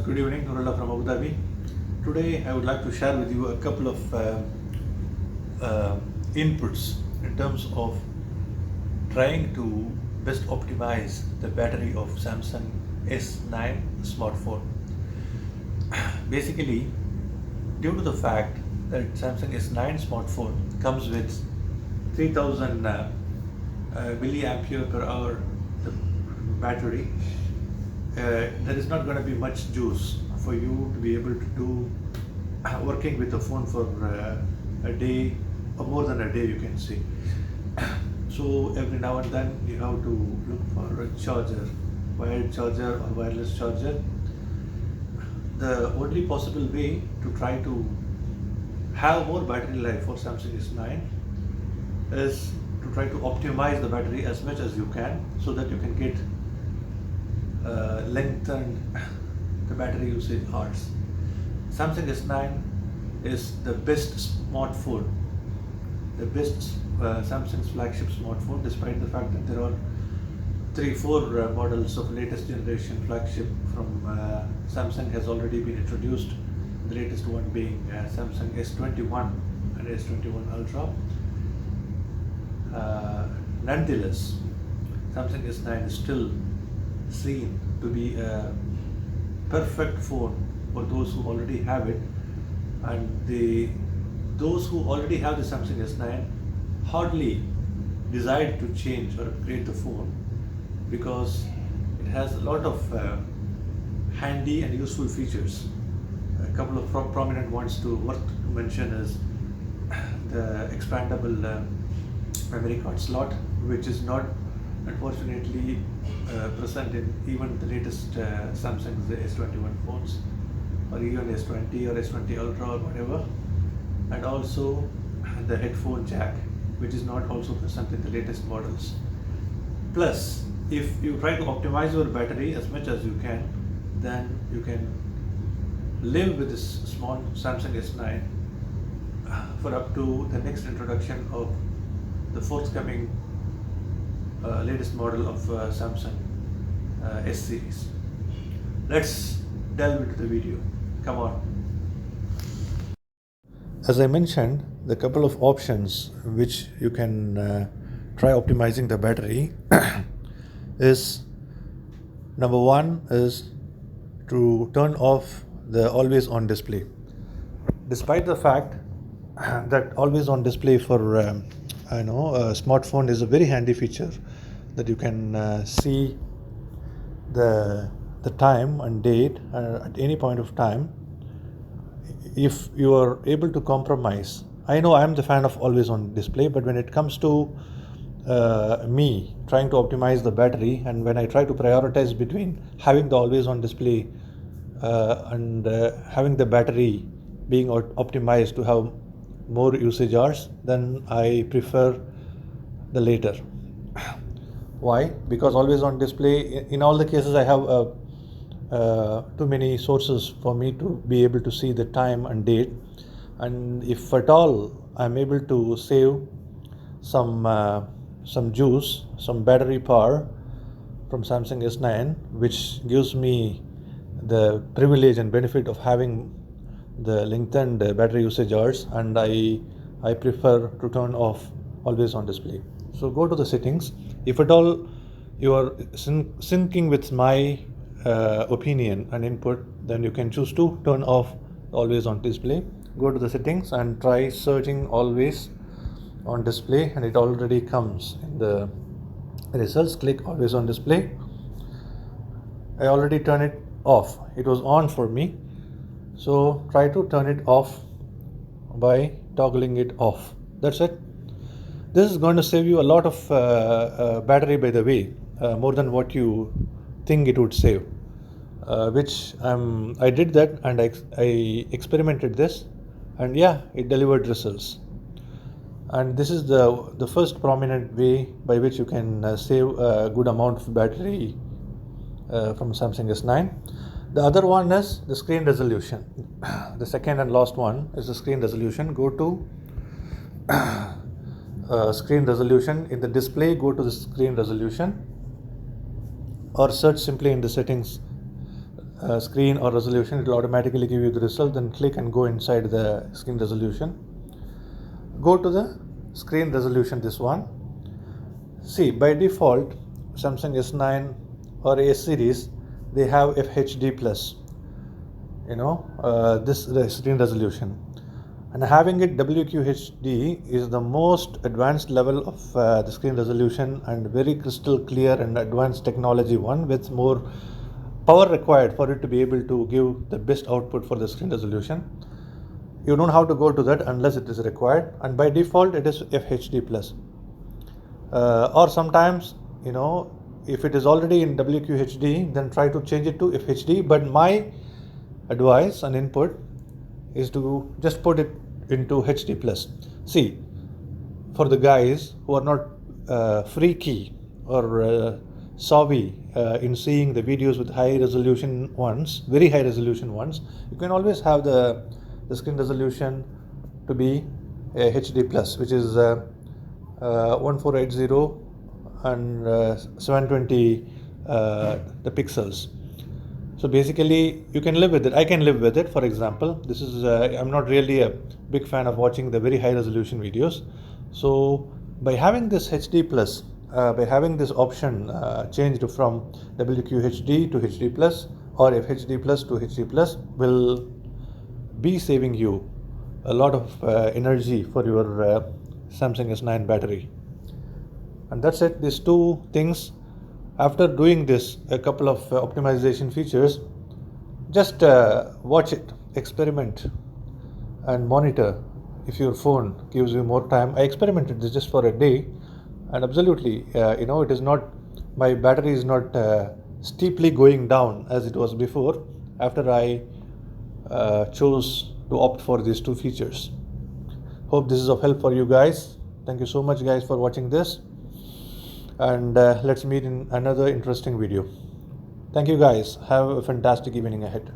Good evening, Nurullah from Abu Dhabi. Today I would like to share with you a couple of inputs in terms of trying to best optimize the battery of Samsung S9 smartphone. Basically, due to the fact that Samsung S9 smartphone comes with 3000 milliampere per hour the battery, there is not going to be much juice for you to be able to do working with the phone for a day or more than a day, you can see. So every now and then you have to look for a charger, wired charger or wireless charger. The only possible way to try to have more battery life for Samsung S9 is to try to optimize the battery as much as you can so that you can get lengthened the battery usage hours. Samsung S9 is the best smartphone, the best Samsung's flagship smartphone, despite the fact that there are 3-4 models of latest generation flagship from Samsung has already been introduced. The latest one being Samsung S21 and S21 Ultra. Nonetheless, Samsung S9 is still seen to be a perfect phone for those who already have it, and those who already have the Samsung S9 hardly decide to change or upgrade the phone because it has a lot of handy and useful features. A couple of prominent ones worth to mention is the expandable memory card slot, which is not unfortunately present in even the latest Samsung's S21 phones or even S20 or S20 Ultra or whatever, and also the headphone jack, which is not also present in the latest models. Plus, if you try to optimize your battery as much as you can, then you can live with this small Samsung S9 for up to the next introduction of the forthcoming latest model of Samsung S series. Let's delve into the video. Come on. As I mentioned, the couple of options which you can try optimizing the battery is, number one is to turn off the always on display. Despite the fact that always on display for a smartphone is a very handy feature, that you can see the time and date at any point of time. If you are able to compromise, I know I am the fan of always on display, but when it comes to me trying to optimize the battery, and when I try to prioritize between having the always on display and having the battery being optimized to have more usage hours, then I prefer the later. Why? Because always on display, in all the cases I have too many sources for me to be able to see the time and date, and if at all I'm able to save some juice, some battery power from Samsung S9, which gives me the privilege and benefit of having the lengthened battery usage hours, and I prefer to turn off always on display. So go to the settings. If at all you are syncing with my opinion and input, then you can choose to turn off always on display. Go to the settings and try searching always on display, and it already comes in the results. Click always on display. I already turned it off. It was on for me, so try to turn it off by toggling it off. That's it. This is going to save you a lot of battery, by the way, more than what you think it would save, which I did that, and I experimented this, and yeah, it delivered results. And this is the first prominent way by which you can save a good amount of battery from Samsung S9. The other one is the screen resolution. The second and last one is the screen resolution. Go to screen resolution. In the display, go to the screen resolution, or search simply in the settings screen or resolution, it will automatically give you the result. Then click and go inside the screen resolution. Go to the screen resolution, this one. See, by default Samsung S9 or A series, they have FHD plus, this screen resolution, and having it WQHD is the most advanced level of the screen resolution, and very crystal clear and advanced technology one, with more power required for it to be able to give the best output for the screen resolution. You don't have to go to that unless it is required, and by default it is FHD plus. Or sometimes, if it is already in WQHD, then try to change it to FHD. But my advice and input is to just put it into HD plus. See, for the guys who are not freaky or savvy in seeing the videos with high resolution ones, very high resolution ones, you can always have the screen resolution to be HD plus, which is 1480 and 720 the pixels. So basically you can live with it. I can live with it. For example, this is I'm not really a big fan of watching the very high resolution videos. So by having this HD plus, by having this option changed from WQHD to HD plus or FHD plus to HD plus, will be saving you a lot of energy for your Samsung S9 battery. And that's it. These two things. After doing this, a couple of optimization features, just watch it, experiment, and monitor if your phone gives you more time. I experimented this just for a day, and absolutely, it is not, my battery is not steeply going down as it was before after I chose to opt for these two features. Hope this is of help for you guys. Thank you so much, guys, for watching this, and let's meet in another interesting video. Thank you, guys. Have a fantastic evening ahead.